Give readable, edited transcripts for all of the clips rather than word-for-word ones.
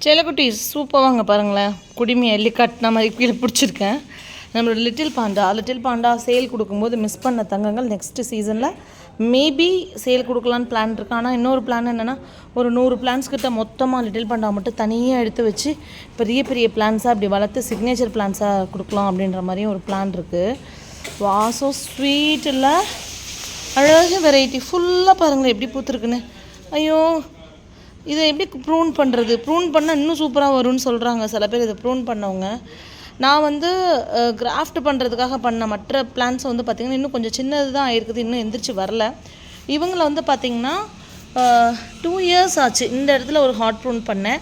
செல்லக்குட்டீஸ் super வாங்க பாருங்களேன். குடிமி எள்ளி கட்டின மாதிரி கீழே பிடிச்சிருக்கேன். நம்மளோட லிட்டில் பாண்டா சேல் கொடுக்கும்போது மிஸ் பண்ண தங்கங்கள் நெக்ஸ்ட்டு சீசனில் மேபி சேல் கொடுக்கலான்னு பிளான் இருக்கு. ஆனால் இன்னொரு பிளான் என்னென்னா, ஒரு 100 பிளான்ஸ் கிட்ட மொத்தமாக லிட்டில் பாண்டா மட்டும் தனியாக எடுத்து வச்சு பெரிய பெரிய பிளான்ஸாக அப்படி வளர்த்து சிக்னேச்சர் பிளான்ஸாக கொடுக்கலாம் அப்படின்ற மாதிரியும் ஒரு பிளான் இருக்குது. வாசோ ஸ்வீட் இல்லை, அழகாக வெரைட்டி ஃபுல்லாக பாருங்களேன் எப்படி பூத்துருக்குன்னு. ஐயோ, இதை எப்படி ப்ரூன் பண்ணுறது? ப்ரூன் பண்ணால் இன்னும் சூப்பராக வரும்னு சொல்கிறாங்க சில பேர். இதை ப்ரூன் பண்ணவங்க. நான் வந்து கிராஃப்ட் பண்ணுறதுக்காக பண்ண மற்ற பிளான்ஸ் வந்து பார்த்திங்கன்னா இன்னும் கொஞ்சம் சின்னது தான் ஆயிருக்குது, இன்னும் எந்திரிச்சு வரல. இவங்கள வந்து பார்த்திங்கன்னா 2 years ஆச்சு. இந்த இடத்துல ஒரு ஹாட் ப்ரூன் பண்ணேன்,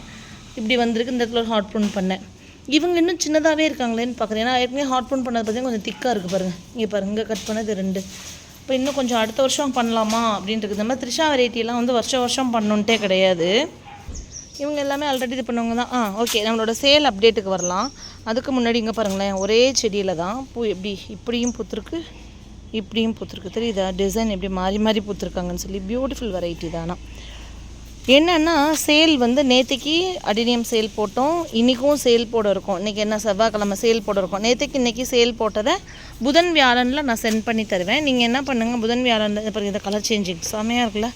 இப்படி வந்திருக்கு. இந்த இடத்துல ஒரு ஹாட் ப்ரூன் பண்ணேன். இவங்க இன்னும் சின்னதாகவே இருக்காங்களேன்னு பார்க்குறேன். ஏன்னா ஏற்கனவே ஹாட் ப்ரூன் பண்ணது பார்த்திங்கன்னா கொஞ்சம் திக்காக இருக்குது பாருங்கள். இங்கே பாருங்கள், இங்கே கட் பண்ணது 2. இப்போ இன்னும் கொஞ்சம் அடுத்த வருஷம் பண்ணலாமா அப்படின்ட்டு. இந்த மாதிரி த்ரிஷா வெரைட்டியெல்லாம் வந்து வருஷம் பண்ணணுன்ட்டே கிடையாது. இவங்க எல்லாமே ஆல்ரெடி இது பண்ணவங்க தான். ஓகே, நம்மளோட சேல் அப்டேட்டுக்கு வரலாம். அதுக்கு முன்னாடி இங்கே பாருங்களேன், ஒரே செடியில் தான் பூ எப்படி இப்படியும் பூத்துருக்கு, இப்படியும் பூத்துருக்கு. தெரியுதா டிசைன் எப்படி மாறி மாறி பூத்துருக்காங்கன்னு சொல்லி. பியூட்டிஃபுல் வெரைட்டி தானா. என்னென்னா சேல் வந்து நேற்றுக்கு அடினியம் சேல் போட்டோம், இன்றைக்கும் சேல் போட இருக்கும். இன்றைக்கி என்ன செவ்வாய்க்கிழமை சேல் போட இருக்கும். நேற்றுக்கு இன்றைக்கி சேல் போட்டதை புதன் வியாழனில் நான் சென்ட் பண்ணி தருவேன். நீங்கள் என்ன பண்ணுங்கள், புதன் வியாழனில் இப்போ இதை கலர் சேஞ்சிங் செமையாக இருக்குல்ல.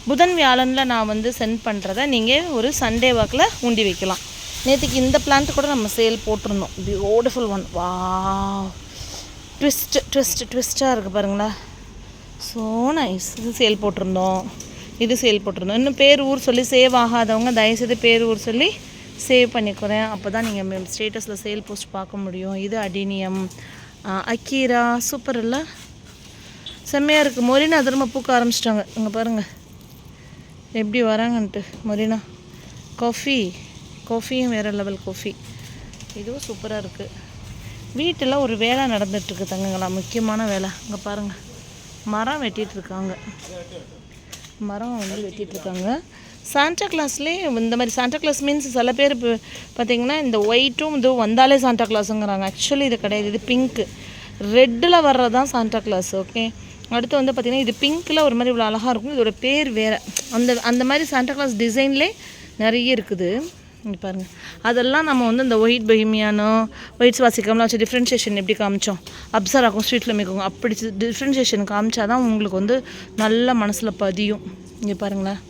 புதன் வியாழனில் நான் வந்து சென்ட் பண்ணுறதை நீங்கள் ஒரு சண்டே வாக்கில் ஊண்டி வைக்கலாம். நேற்றுக்கு இந்த பிளான்ட்டு கூட நம்ம சேல் போட்டிருந்தோம். Beautiful one. வா, ட்விஸ்ட்டாக இருக்குது பாருங்களேன். So nice. இது சேல் போட்டிருந்தோம், இது சேல் போட்டிருந்தோம். இன்னும் பேர் ஊர் சொல்லி சேவ் ஆகாதவங்க தயவுசெய்து பேர் ஊர் சொல்லி சேவ் பண்ணிக்கிறேன். அப்போ தான் நீங்கள் ஸ்டேட்டஸில் சேல் போஸ்ட் பார்க்க முடியும். இது அடினியம் அக்கீரா. சூப்பர் இல்லை, செம்மையாக இருக்குது. மொரினா திரும்ப பூக்க ஆரம்பிச்சிட்டாங்க. இங்கே பாருங்கள் எப்படி வராங்கன்ட்டு. மொரினா காஃபியும் வேறு லெவல் காஃபி. இதுவும் சூப்பராக இருக்குது. வீட்டில் ஒரு வேலை நடந்துகிட்ருக்கு தங்கங்களா, முக்கியமான வேலை. இங்கே பாருங்கள், மரம் வெட்டிகிட்ருக்காங்க. மரம் வந்து வெட்டிகிட்ருக்காங்க. சாண்டா கிளாஸ்லேயே இந்த மாதிரி சாண்டா கிளாஸ் மீன்ஸ் சில பேர் இப்போ பார்த்திங்கன்னா இந்த ஒயிட்டும் இதுவும் வந்தாலே சாண்டா கிளாஸுங்கிறாங்க. ஆக்சுவலி இது கிடையாது, இது பிங்க்கு. ரெட்டில் வர்றது தான் சாண்டா கிளாஸ். ஓகே, அடுத்து வந்து பார்த்திங்கன்னா இது பிங்க்கில் ஒரு மாதிரி இவ்வளோ அழகாக இருக்கும். இதோட பேர் வேறு. அந்த மாதிரி சாண்டா கிளாஸ் டிசைன்லே நிறைய இருக்குது. இங்கே பாருங்கள், அதெல்லாம் நம்ம வந்து இந்த ஒயிட் பொஹிமியானோ ஒயிட் சுவாசிக்காமலாம் வச்சு டிஃப்ரென்ஷியேஷன் எப்படி காமிச்சோம், அப்சர் ஆகும், ஸ்வீட்டில் மிக்கும், அப்படி டிஃப்ரென்ஷியேஷன் காமிச்சா தான் உங்களுக்கு வந்து நல்ல மனசில் பதியும். இங்கே பாருங்களேன்,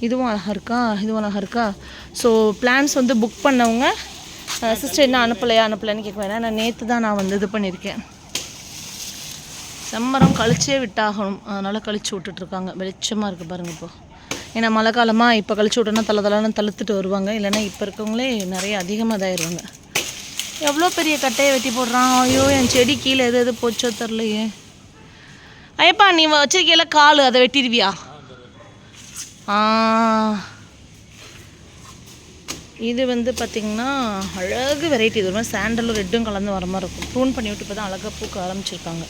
இதுவும் அழகாக இருக்கா, இதுவும் அழகாக இருக்கா. ஸோ பிளான்ஸ் வந்து புக் பண்ணவங்க சிஸ்டர் என்ன அனுப்பலைன்னு கேட்க வேணாம். நான் நேற்று தான் நான் வந்து இது பண்ணியிருக்கேன். செம்மரம் கழிச்சே விட்டாகணும், அதனால் கழிச்சு விட்டுட்ருக்காங்க. வெளிச்சமாக இருக்குது பாருங்கள். இப்போ ஏன்னா மழை காலமாக இப்போ கழிச்சு விட்டோன்னா தளன்னு தழுத்துட்டு வருவாங்க. இல்லைன்னா இப்போ இருக்கவங்களே நிறைய அதிகமாக இதாகிடுவாங்க. எவ்வளோ பெரிய கட்டையை வெட்டி போடுறான். ஐயோ, என் செடி கீழே எது போச்சோ தெரிலையே. ஐயப்பா, நீ வச்சிருக்கீல கால், அதை வெட்டிடுவியா? இது வந்து பார்த்திங்கன்னா அழகு வெரைட்டி. இது மாதிரி சாண்டலும் ரெட்டும் கலந்து வர மாதிரி இருக்கும். ப்ரூன் பண்ணி விட்டு இப்போ தான் அழகாக பூக்க ஆரம்பிச்சிருக்காங்க.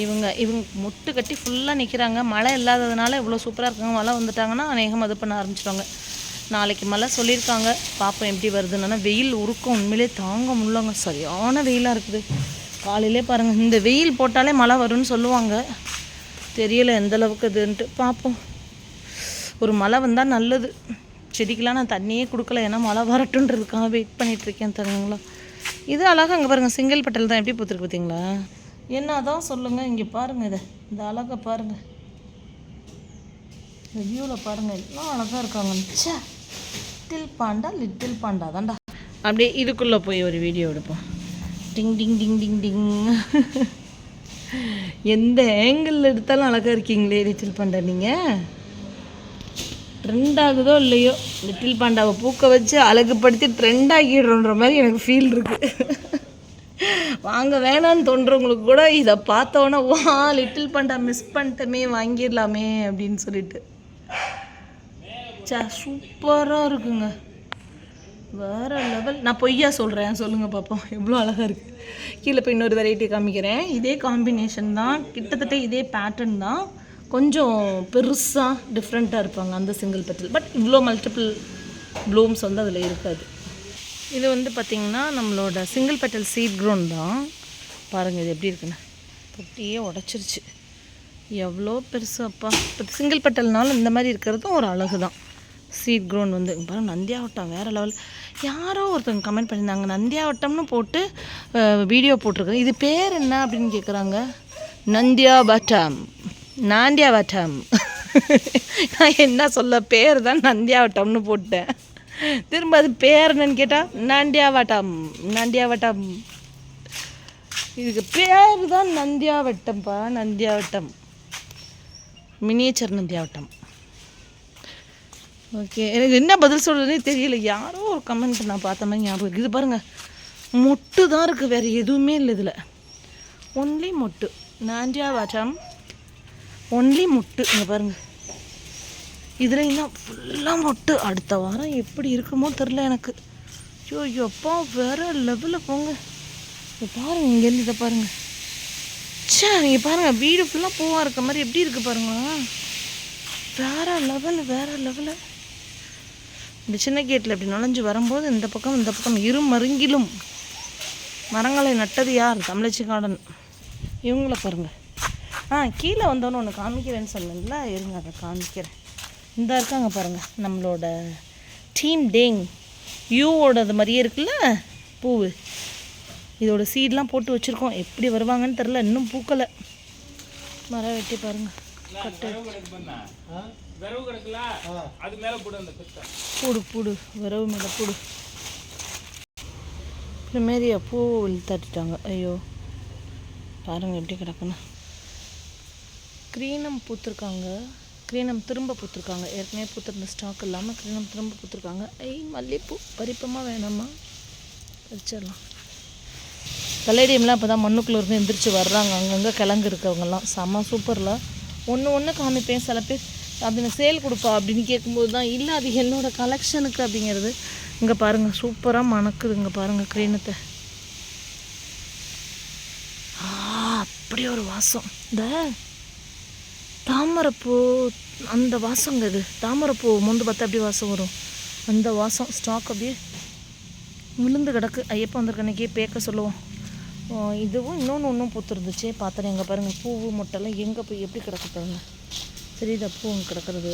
இவங்க முட்டு கட்டி ஃபுல்லாக நிற்கிறாங்க. மழை இல்லாததுனால இவ்வளோ சூப்பராக இருக்காங்க. மழை வந்துட்டாங்கன்னா அநேகம் இது பண்ண ஆரம்பிச்சிடுவாங்க. நாளைக்கு மழை சொல்லியிருக்காங்க, பார்ப்போம் எப்படி வருதுன்னா. வெயில் உருக்கம் உண்மையிலே தாங்க முடியலங்க. சரியான வெயிலாக இருக்குது. காலையிலே பாருங்கள், இந்த வெயில் போட்டாலே மழை வரும்னு சொல்லுவாங்க. தெரியலை எந்தளவுக்கு இதுன்ட்டு. பார்ப்போம். ஒரு மழை வந்தால் நல்லது. செடிக்கெலாம் நான் தண்ணியே கொடுக்கல, ஏன்னா மழை வரட்டுன்றதுக்காக வெயிட் பண்ணிகிட்ருக்கேன் தருங்களா. இது அழகாக அங்கே பாருங்கள், சிங்கிள் பெட்டல் தான் எப்படி பூத்துருக்கு பார்த்தீங்களா. என்ன தான் சொல்லுங்கள். இங்கே பாருங்கள், இந்த அழகை பாருங்கள், இந்த வியூவில் பாருங்கள், எல்லாம் அழகாக இருக்காங்க. லிட்டில் பாண்டா தான்டா. அப்படியே இதுக்குள்ளே போய் ஒரு வீடியோ எடுப்போம். டிங் டிங் டிங் டிங் டிங். எந்த ஆங்கிளில் எடுத்தாலும் அழகாக இருக்கீங்களே லிட்டில் பாண்டா. நீங்கள் ட்ரெண்ட் ஆகுதோ இல்லையோ, லிட்டில் பாண்டாவை பூக்க வச்சு அழகுப்படுத்தி ட்ரெண்ட் ஆகிடுறோன்ற மாதிரி எனக்கு ஃபீல் இருக்குது. வாங்க வேணான்னு தோன்றவங்களுக்கு கூட இதை பார்த்தோன்னே வா லிட்டில் பாண்டா மிஸ் பண்ணிட்டோமே, வாங்கிடலாமே அப்படின்னு சொல்லிட்டு. சூப்பராக இருக்குங்க, வேறு லெவல். நான் பொய்யா சொல்கிறேன், சொல்லுங்கள் பார்ப்போம் எவ்வளோ அழகாக இருக்குது. கீழே போய் இன்னொரு வெரைட்டி காமிக்கிறேன். இதே காம்பினேஷன் தான், கிட்டத்தட்ட இதே பேட்டர்ன் தான், கொஞ்சம் பெருசாக டிஃப்ரெண்ட்டாக இருப்பாங்க அந்த சிங்கிள் பெட்டல். பட் இவ்வளோ மல்டிபிள் ப்ளூம்ஸ் வந்து அதில் இருக்காது. இது வந்து பார்த்திங்கன்னா நம்மளோட சிங்கிள் பெட்டல் சீட் க்ரோன் தான். பாருங்கள் இது எப்படி இருக்குன்னு. தொட்டியே உடச்சிருச்சு, எவ்வளோ பெருசு அப்பா. இப்போ சிங்கிள் பெட்டல்னாலும் இந்த மாதிரி இருக்கிறதும் ஒரு அழகு தான். சீட் க்ரோன் வந்து பாருங்கள் நந்தியாவட்டம் வேறு லெவல். யாரோ ஒருத்தவங்க கமெண்ட் பண்ணியிருந்தாங்க நந்தியாவட்டம்னு போட்டு வீடியோ போட்டிருக்குது, இது பேர் என்ன அப்படின்னு கேட்குறாங்க. நந்தியாவட்டம். நான் என்ன சொல்ல, பேர் தான் நந்தியாவட்டம்னு போட்டேன். திரும்ப அது பேர் என்னன்னு கேட்டால் நந்தியாவட்டம். இதுக்கு பேர் தான் நந்தியாவட்டம்ப்பா. நந்தியாவட்டம் மினியேச்சர் நந்தியாவட்டம். ஓகே, எனக்கு என்ன பதில் சொல்கிறதுனே தெரியல. யாரோ ஒரு கமெண்ட் நான் பார்த்த மாதிரி ஞாபகம் இருக்குது. இது பாருங்கள், மொட்டு தான் இருக்குது, வேறு எதுவுமே இல்லை இதில். ஒன்லி மொட்டு. நந்தியாவட்டம் ஒன்லி மொட்டு. இங்கே பாருங்கள், இதில் இன்னும் ஃபுல்லாக மொட்டு. அடுத்த வாரம் எப்படி இருக்குமோ தெரில எனக்கு. ஐயோ அப்பா, வேறு லெவலில் போங்க. இதை பாருங்கள், இங்கேருந்து இதை பாருங்கள். நீங்கள் பாருங்கள், வீடு ஃபுல்லாக பூவாக இருக்க மாதிரி எப்படி இருக்குது பாருங்களா. வேறு லெவலு. இந்த சின்ன கேட்டில் இப்படி நுழைஞ்சு வரும்போது இந்த பக்கம் இருமருங்கிலும் மரங்களை நட்டது யார்? தமிழச்சி கார்டன். இவங்கள பாருங்கள். கீழே வந்தோன்னு ஒன்று காமிக்கிறேன்னு சொன்னேன்ல, இருங்க அதை காமிக்கிறேன். இந்த இருக்காங்க பாருங்கள், நம்மளோட டீம் டேங் யூவோடது மாதிரியே இருக்குல்ல பூவு. இதோட சீடெலாம் போட்டு வச்சுருக்கோம், எப்படி வருவாங்கன்னு தெரில, இன்னும் பூக்கலை. மரம் வெட்டி பாருங்கள், கட்டு பூடு விரவு மேலே பூடு. இதுமாரியா பூ தட்டிட்டாங்க. ஐயோ பாருங்கள் எப்படி கிடக்குன்னு. க்ரீனம் பூத்துருக்காங்க, க்ரீனம் திரும்ப பூத்துருக்காங்க. ஏற்கனவே பூத்துருந்த ஸ்டாக் இல்லாமல் க்ரீனம் திரும்ப பூத்துருக்காங்க. மல்லிகைப்பூ பறிப்பமாக வேணாமா, பறிச்சிடலாம். கல்லேடியம்லாம் இப்போ தான் மண்ணுக்குள்ளே இருந்து எந்திரிச்சு வர்றாங்க. அங்கங்கே கிழங்கு இருக்கவங்கெல்லாம் செம்ம சூப்பரில். ஒன்று காமிப்பேன். சில பேர் அப்படின்னு சேல் கொடுப்பா அப்படின்னு கேட்கும்போது தான் இல்லை அது என்னோடய கலெக்ஷனுக்கு அப்படிங்கிறது. இங்கே பாருங்கள், சூப்பராக மணக்குது. இங்கே பாருங்கள் க்ரீனத்தை. அப்படி ஒரு வாசம். இந்த தாமரைப்பூ அந்த வாசங்க, இது தாமரைப்பூ முந்து பார்த்தா அப்படி வாசம் வரும். அந்த வாசம் ஸ்டாக் அப்படியே விழுந்து கிடக்கு. ஐயப்பா வந்திருக்க அன்றைக்கே பேக்க சொல்லுவோம். இதுவும் இன்னொன்று பூத்துருந்துச்சே பார்த்தேன். எங்கே பாருங்கள், பூவு மொட்டெல்லாம் எங்கே போய் எப்படி கிடக்கு பாருங்க. தெரியுதா பூ அங்கே கிடக்கிறது.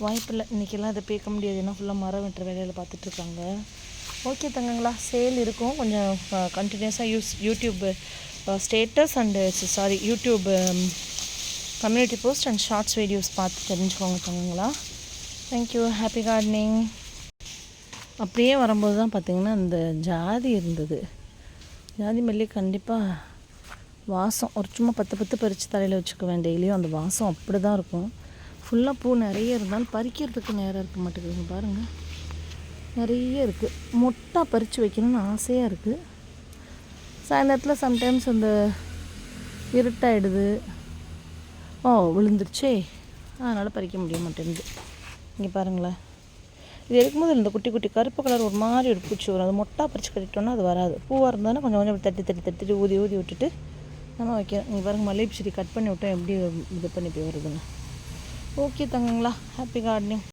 வாய்ப்பில்லை இன்றைக்கெல்லாம் இதை பேக்க முடியாது, ஏன்னா ஃபுல்லாக மரம் வெட்டுற வேலையில் பார்த்துட்ருக்காங்க. ஓகே தங்கங்களா, சேல் இருக்கும் கொஞ்சம் கண்டினியூஸாக YouTube status and YouTube community post and shorts videos பார்த்து தெரிஞ்சுக்கோங்க தங்கங்களா. தேங்க்யூ. Happy gardening. அப்படியே வரும்போது தான் பார்த்திங்கன்னா இந்த ஜாதி இருந்தது. ஜாதி மல்லி கண்டிப்பாக வாசம் ஒரு சும்மா 10 பறித்து தலையில் வச்சுக்குவேன் டெய்லியும். அந்த வாசம் அப்படி தான் இருக்கும். ஃபுல்லாக பூ நிறைய இருந்தாலும் பறிக்கிறதுக்கு நேரம் இருக்க மாட்டேங்குதுங்க பாருங்கள். நிறைய இருக்குது, மொட்டாக பறித்து வைக்கணும்னு ஆசையாக இருக்குது. சாயந்தரத்தில் சம்டைம்ஸ் அந்த இருட்டாயிடுது. விழுந்துருச்சே, அதனால் பறிக்க முடிய மாட்டேங்குது. இங்கே பாருங்களேன், இது எடுக்கும்போது இந்த குட்டி குட்டி கருப்பு கலர் ஒரு மாதிரி ஒரு பூச்சி வரும். அது மொட்டாக பறித்து கட்டிட்டோன்னா அது வராது. பூவாக இருந்தாலும் கொஞ்சம் தட்டி ஊதி விட்டுட்டு நம்ம வைக்கிறோம். இங்கே பாருங்கள், மல்லிகைப்பூ செடி கட் பண்ணி விட்டோம் எப்படி இது பண்ணி போய் வருதுங்க. ஓகே தங்கங்களா, ஹாப்பி கார்டனிங்.